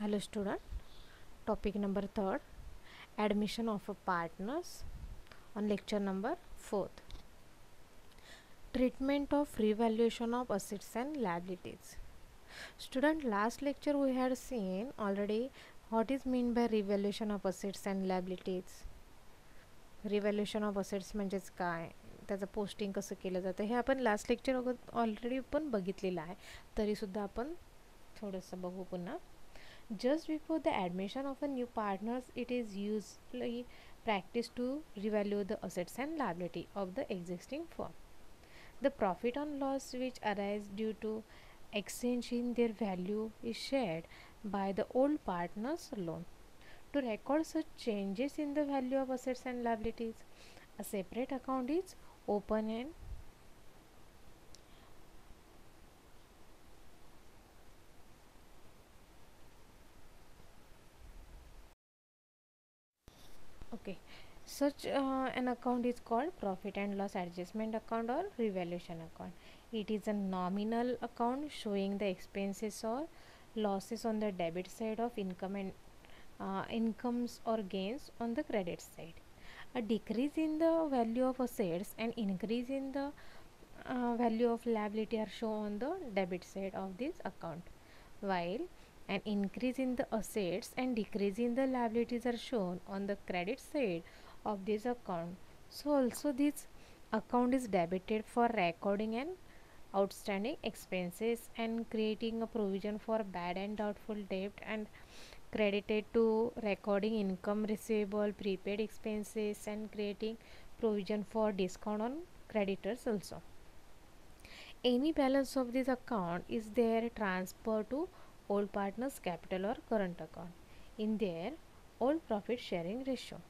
Hello student, topic number 3rd, admission of a partners on lecture number 4th. Treatment of revaluation of assets and liabilities. Student, last lecture we had seen already what is meant by revaluation of assets and liabilities. Revaluation of assets म्हणजेच काय, त्याचं posting कसं केलं जातं हे आपण last lecture already पण बघितलेलं आहे, तरीसुद्धा आपण थोडंसं बघू पुन्हा. Just before the admission of a new partners, it is usually practiced to revalue the assets and liability of the existing firm. The profit and loss which arise due to exchange in their value is shared by the old partners alone. To record such changes in the value of assets and liabilities, a separate account is open and okay. Such an account is called profit and loss adjustment account or revaluation account. It is a nominal account showing the expenses or losses on the debit side of income and incomes or gains on the credit side. A decrease in the value of assets and increase in the value of liability are shown on the debit side of this account, while an increase in the assets and decrease in the liabilities are shown on the credit side of this account. So also this account is debited for recording an outstanding expenses and creating a provision for bad and doubtful debt, and credited to recording income receivable, prepaid expenses, and creating provision for discount on creditors also. Any balance of this account is there transferred to old partners capital or current account in their old profit sharing ratio.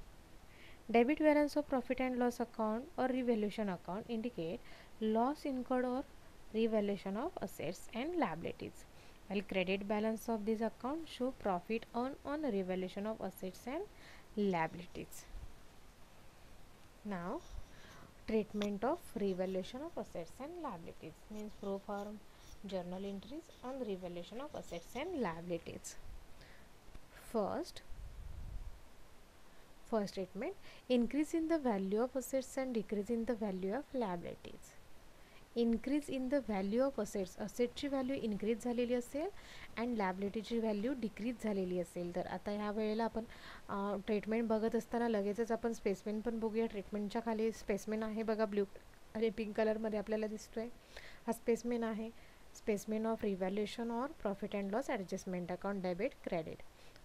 Debit balance of profit and loss account or revaluation account indicate loss incurred or revaluation of assets and liabilities, while credit balance of this account show profit earned on revaluation of assets and liabilities. Now, treatment of revaluation of assets and liabilities means pro forma journal entries on revaluation of assets and liabilities. First treatment, increase in the value of assets and decrease in the value of liabilities. Increase in the value of assets, असेटची value increase झालेली असेल and लॅबिलिटीची value decrease झालेली असेल तर आता ह्या वेळेला आपण ट्रीटमेंट बघत असताना लगेचच आपण स्पेसमेन पण बघूया. ट्रीटमेंटच्या खाली स्पेसमेन आहे बघा, ब्ल्यू आणि पिंक कलरमध्ये आपल्याला दिसतोय. हा स्पेसमेन आहे, specimen of revaluation or profit and loss adjustment account debit credit.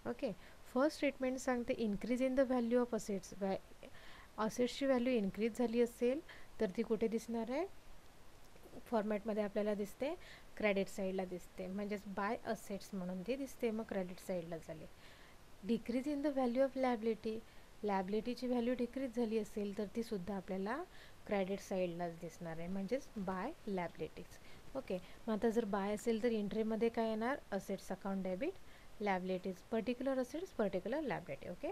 Okay, first treatment सांगते increase in the value of assets. असेट्सची व्हॅल्यू इन्क्रीज झाली असेल तर ती कुठे दिसणार आहे, फॉर्मॅटमध्ये आपल्याला दिसते क्रेडिट साईडला दिसते, म्हणजेच बाय असेट्स म्हणून ती दिसते, मग क्रेडिट साईडला झाली. Decrease in the value of liability, लॅबिलिटीची व्हॅल्यू डिक्रीज झाली असेल तर ती सुद्धा आपल्याला क्रेडिट साईडलाच दिसणार आहे, म्हणजेच बाय लॅबिलिटीज. ओके, मग आता जर बाय असेल तर एंट्रीमध्ये काय येणार, assets account debit, liabilities particular assets particular liability. Okay,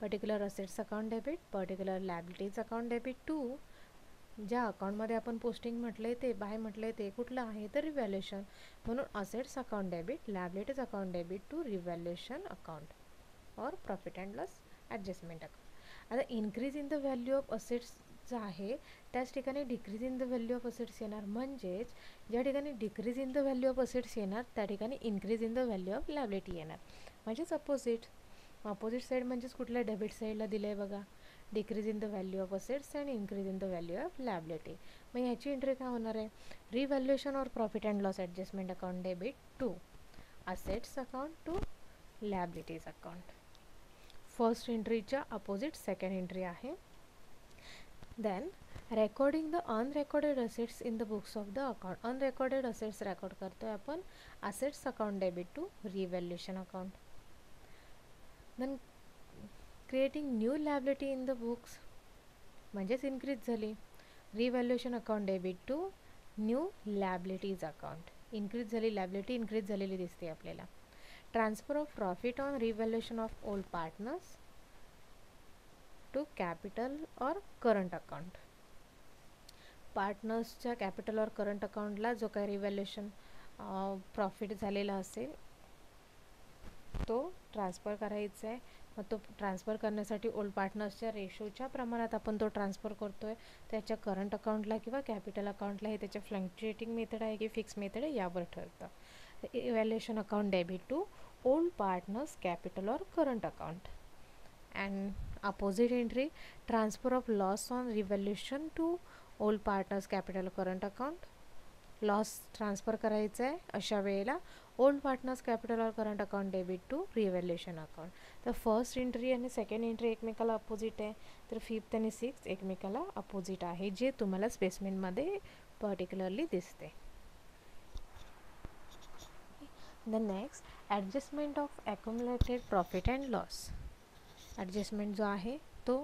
particular assets account debit, particular liabilities account debit to ज्या अकाउंटमध्ये आपण पोस्टिंग म्हटलंय ते बाय म्हटलंय ते कुठलं आहे तर रिव्हॅल्युएशन, म्हणून assets account debit, liabilities account debit to revaluation account और profit and loss adjustment account. आता increase in the value of assets जे आहे त्याच ठिकाणी decrease in the value of assets येणार, म्हणजेच ज्या ठिकाणी decrease in the value of assets येणार त्या ठिकाणी increase in the value of liability येणार, म्हणजेच अपोजिट साईड म्हणजेच कुठल्या डेबिट साईडला दिलं आहे बघा, decrease in the value of assets and increase in the value of liability. मग ह्याची एंट्री काय होणार आहे, revaluation or profit and loss adjustment account debit to assets account to liabilities account. First एंट्रीच्या अपोजिट सेकंड एंट्री आहे. Then recording the unrecorded assets in the books of the account. Unrecorded assets record करतोय आपण assets account debit to revaluation account. Then creating new liability in the books, म्हणजेच increase झाली, revaluation account debit to new liabilities account. Increase झाली liability, increase झालेली दिसते आपल्याला. Transfer of profit on revaluation of old partners to capital और current account. पार्टनर्सच्या capital और current अकाउंटला जो काही रिव्हॅल्युएशन प्रॉफिट झालेला असेल तो ट्रान्सफर करायचा आहे. मग तो ट्रान्सफर करण्यासाठी ओल्ड पार्टनर्सच्या रेशोच्या प्रमाणात आपण तो ट्रान्सफर करतो आहे. त्याच्या करंट अकाउंटला किंवा कॅपिटल अकाउंटला हे त्याच्या फ्लक्च्युएटिंग मेथड आहे की फिक्स मेथड आहे यावर ठरतं. Evaluation account debit to old partners capital और current account. And opposite entry transfer of loss on revaluation to old partners capital current account. Loss transfer करायचं आहे अशा वेळेला ओल्ड पार्टनर्स कॅपिटल और current account debit to revaluation account. तर first entry आणि second entry एकमेकाला अपोजिट आहे, तर फिफ्थ आणि सिक्स्थ एकमेकाला अपोजिट आहे, जे तुम्हाला स्पेसमेनमध्ये पर्टिक्युलरली दिसते. The next adjustment of accumulated profit and loss. Adjustment जो आहे तो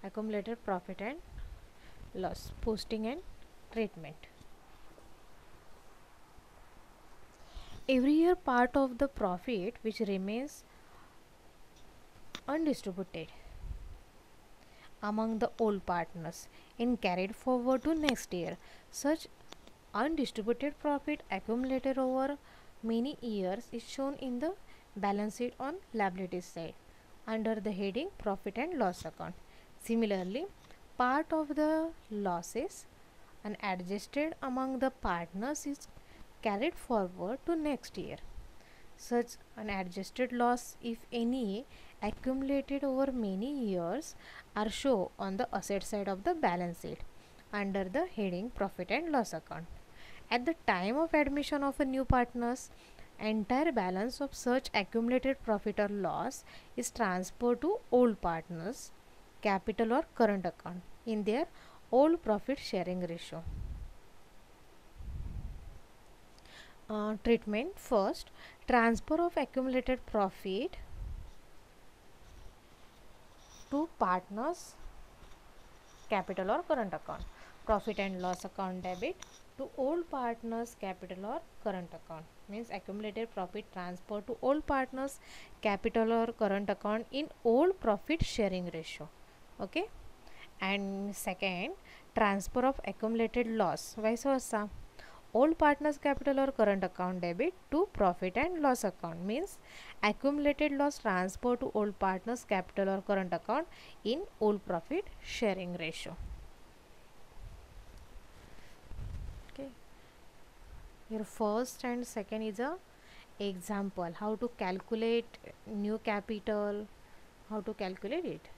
accumulated profit and loss, posting and treatment. Every year part of the profit which remains undistributed among the old partners is carried forward to next year. Such undistributed profit accumulated over many years is shown in the balance sheet on liabilities side under the heading profit and loss account. Similarly, part of the losses unadjusted among the partners is carried forward to next year. Such unadjusted loss, if any, accumulated over many years are shown on the asset side of the balance sheet under the heading profit and loss account. At the time of admission of a new partners, entire balance of such accumulated profit or loss is transferred to old partners capital or current account in their old profit sharing ratio. Treatment. First, transfer of accumulated profit to partners capital or current account. Profit and loss account debit to old partners capital or current account, means accumulated profit transfer to old partners capital or current account in old profit sharing ratio. Okay. And second, transfer of accumulated loss, vice versa, old partners capital or current account debit to profit and loss account, means accumulated loss transfer to old partners capital or current account in old profit sharing ratio. Okay, your first and second is a example how to calculate new capital, how to calculate it.